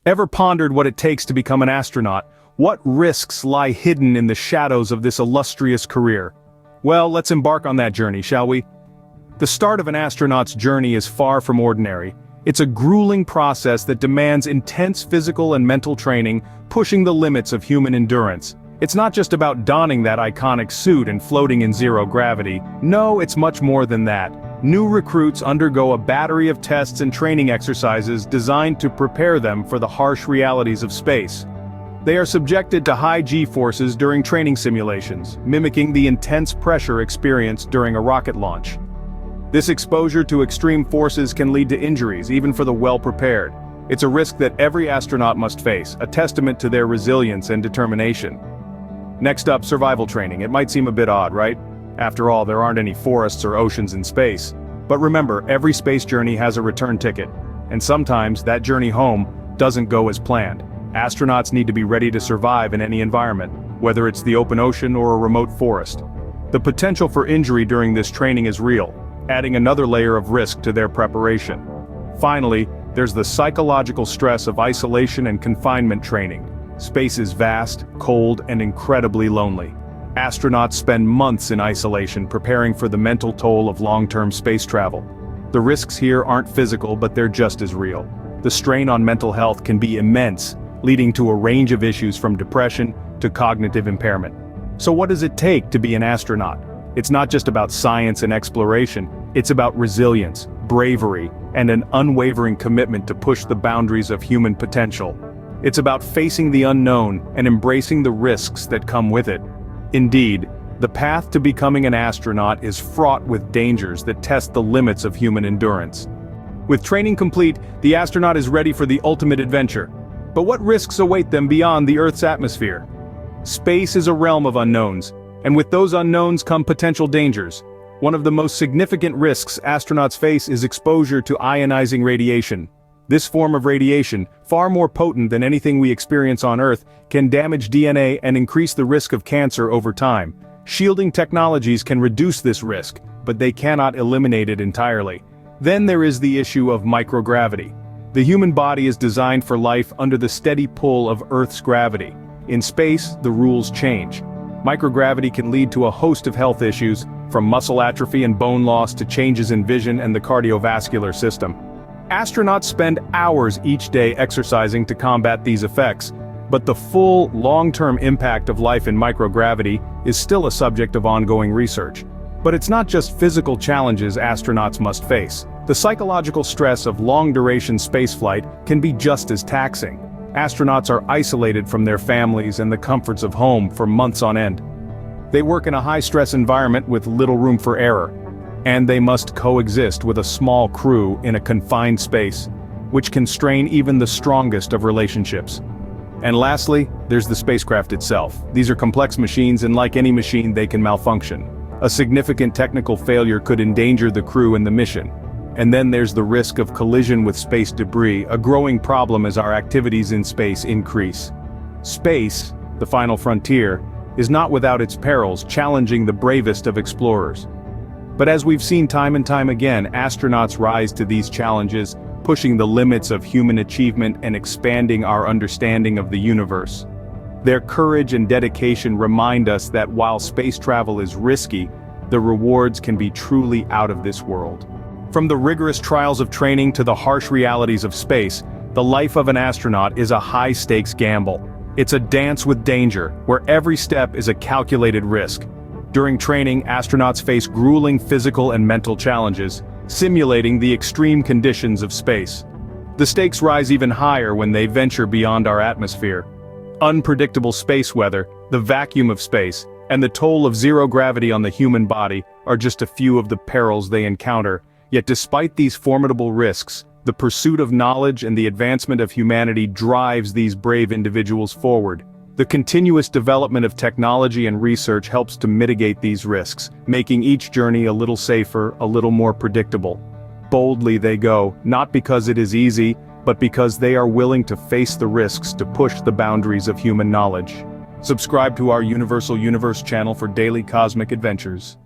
Ever pondered what it takes to become an astronaut? What risks lie hidden in the shadows of this illustrious career? Well, let's embark on that journey, shall we? The start of an astronaut's journey is far from ordinary. It's a grueling process that demands intense physical and mental training, pushing the limits of human endurance. It's not just about donning that iconic suit and floating in zero gravity. No, it's much more than that. New recruits undergo a battery of tests and training exercises designed to prepare them for the harsh realities of space. They are subjected to high G-forces during training simulations, mimicking the intense pressure experienced during a rocket launch. This exposure to extreme forces can lead to injuries, even for the well-prepared. It's a risk that every astronaut must face, a testament to their resilience and determination. Next up, survival training. It might seem a bit odd, right? After all, there aren't any forests or oceans in space. But remember, every space journey has a return ticket. And sometimes, that journey home doesn't go as planned. Astronauts need to be ready to survive in any environment, whether it's the open ocean or a remote forest. The potential for injury during this training is real, adding another layer of risk to their preparation. Finally, there's the psychological stress of isolation and confinement training. Space is vast, cold, and incredibly lonely. Astronauts spend months in isolation preparing for the mental toll of long-term space travel. The risks here aren't physical, but they're just as real. The strain on mental health can be immense, leading to a range of issues from depression to cognitive impairment. So what does it take to be an astronaut? It's not just about science and exploration, it's about resilience, bravery, and an unwavering commitment to push the boundaries of human potential. It's about facing the unknown and embracing the risks that come with it. Indeed, the path to becoming an astronaut is fraught with dangers that test the limits of human endurance. With training complete, the astronaut is ready for the ultimate adventure. But what risks await them beyond the Earth's atmosphere? Space is a realm of unknowns, and with those unknowns come potential dangers. One of the most significant risks astronauts face is exposure to ionizing radiation. This form of radiation, far more potent than anything we experience on Earth, can damage DNA and increase the risk of cancer over time. Shielding technologies can reduce this risk, but they cannot eliminate it entirely. Then there is the issue of microgravity. The human body is designed for life under the steady pull of Earth's gravity. In space, the rules change. Microgravity can lead to a host of health issues, from muscle atrophy and bone loss to changes in vision and the cardiovascular system. Astronauts spend hours each day exercising to combat these effects, but the full, long-term impact of life in microgravity is still a subject of ongoing research. But it's not just physical challenges astronauts must face. The psychological stress of long-duration spaceflight can be just as taxing. Astronauts are isolated from their families and the comforts of home for months on end. They work in a high-stress environment with little room for error. And they must coexist with a small crew in a confined space, which can strain even the strongest of relationships. And lastly, there's the spacecraft itself. These are complex machines, and like any machine, they can malfunction. A significant technical failure could endanger the crew and the mission. And then there's the risk of collision with space debris, a growing problem as our activities in space increase. Space, the final frontier, is not without its perils, challenging the bravest of explorers. But as we've seen time and time again, astronauts rise to these challenges, pushing the limits of human achievement and expanding our understanding of the universe. Their courage and dedication remind us that while space travel is risky, the rewards can be truly out of this world. From the rigorous trials of training to the harsh realities of space, the life of an astronaut is a high-stakes gamble. It's a dance with danger, where every step is a calculated risk. During training, astronauts face grueling physical and mental challenges, simulating the extreme conditions of space. The stakes rise even higher when they venture beyond our atmosphere. Unpredictable space weather, the vacuum of space, and the toll of zero gravity on the human body are just a few of the perils they encounter. Yet despite these formidable risks, the pursuit of knowledge and the advancement of humanity drives these brave individuals forward. The continuous development of technology and research helps to mitigate these risks, making each journey a little safer, a little more predictable. Boldly they go, not because it is easy, but because they are willing to face the risks to push the boundaries of human knowledge. Subscribe to our Universal Universe channel for daily cosmic adventures.